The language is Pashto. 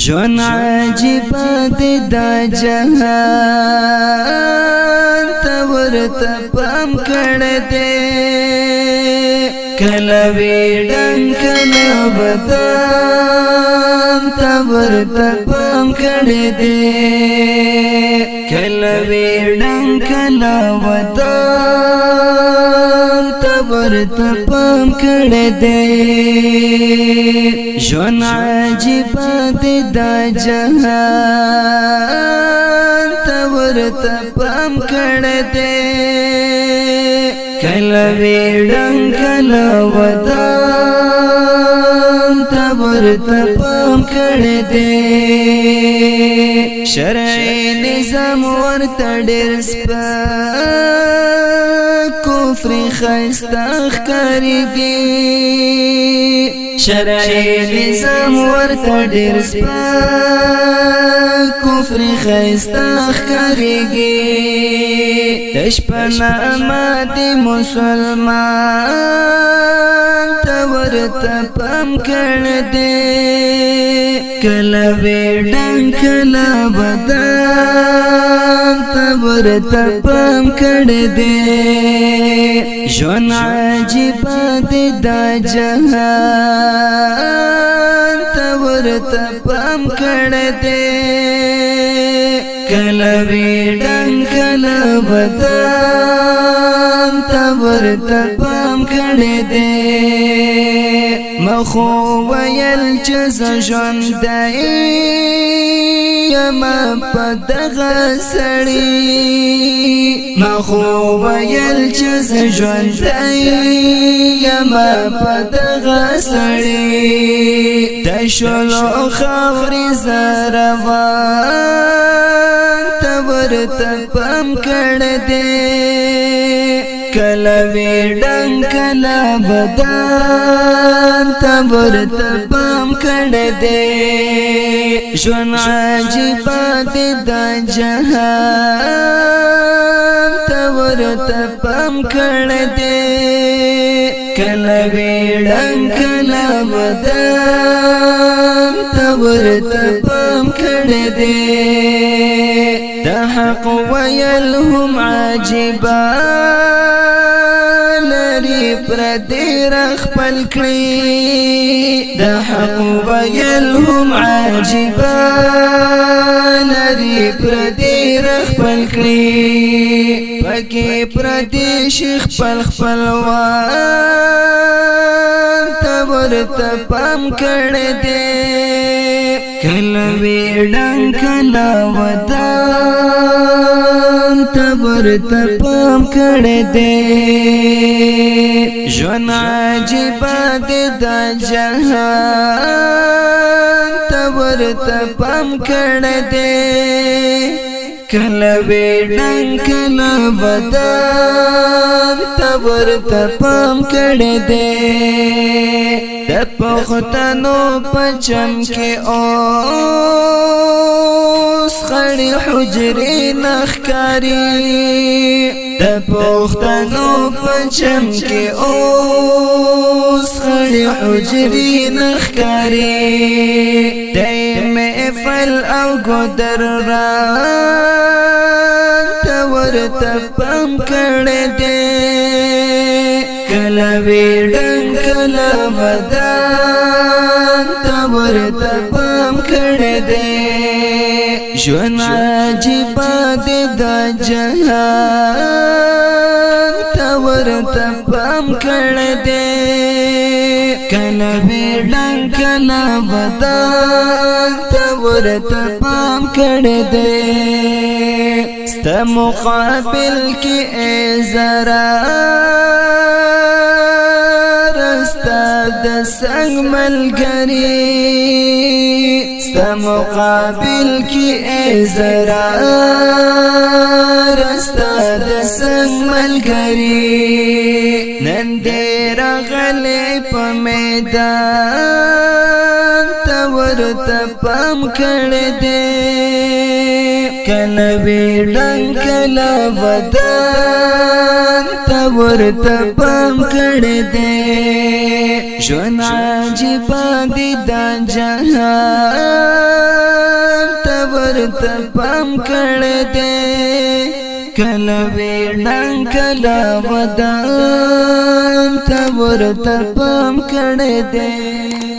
ژوند عجیب دی دا جهان ته ورته پام کړی دی کله ویډن کله بدن ته ورته پام کړی دی کله ویډن کله بدن ته ورته پام کړی دی ژوند عجیب دی دا جهان ته ورته پام کړی دی کله ویډن کله ودان ته ورته پام کړی دی شرعي نظام ورته ډېر سپک کفر ښایسته ښکارېږي شرعي نظام ورته ډېر سپک کفر ښایسته ښکارېږي د شپهنامه د مسلمان ته ورته پام کړی دی کله ویډن کله بدن ته ورته پام کړی دی ژوند عجیب دی دا جهان ته ورته پام کړی دی کله ویډن کله بدن ته ورته پام کړی دی مخو ویل چې زه ژوندی یمه په دغه سړي مخو ویل چې زه ژوندی یمه په دغه سړي د شلو خاورې زه روان ته ورته پام کړی دی کله ویډن کله بدن ته ورته پام کړی دی ژوند عجیب دی دا جهان ته ورته پام کړی دی کله ویډن کله بدن ته ورته پام کړی دی د حق ویل هم عجیبه لري پردی رخپل کړي د حق ویل هم عجیبه لري پردی رخپل کړي پکې پردی شیخ خپلوان ته ورته پام کړی دی کله ویډن کله ودان ته ورته پام کړی دی ژوند عجیب دی دا جهان ته ورته پام کړی دی کله ویډن کله بدن ته ورته پام کړی دی د پښتنو په چم کې اوس خړې حجرې نه ښکاري د پښتنو په چم کې اوس خړې حجرې نه ښکاري د محفل او ګودران ته ورته پام کړی دی کله ویډن کله بدن ته ورته پام کړی دی ژوند عجیب دی دا جهان ته ورته پام کړی دی کله ویډن کله بدن ته ورته پام کړی دی ستا مقابل کې ای ضرر ستا د سنگ ملګری ستا مقابل کې ای ضرر ستا د سنگ ملګری نن دې راغلی په میدان ته ورته پام کړی دی کله ویډن کله بدن ته ورته پام کړی دی ژوند عجیب دی دا جهان ورته پام کړی دی کله ویډنګ کله ودان ته ورته پام کړی دی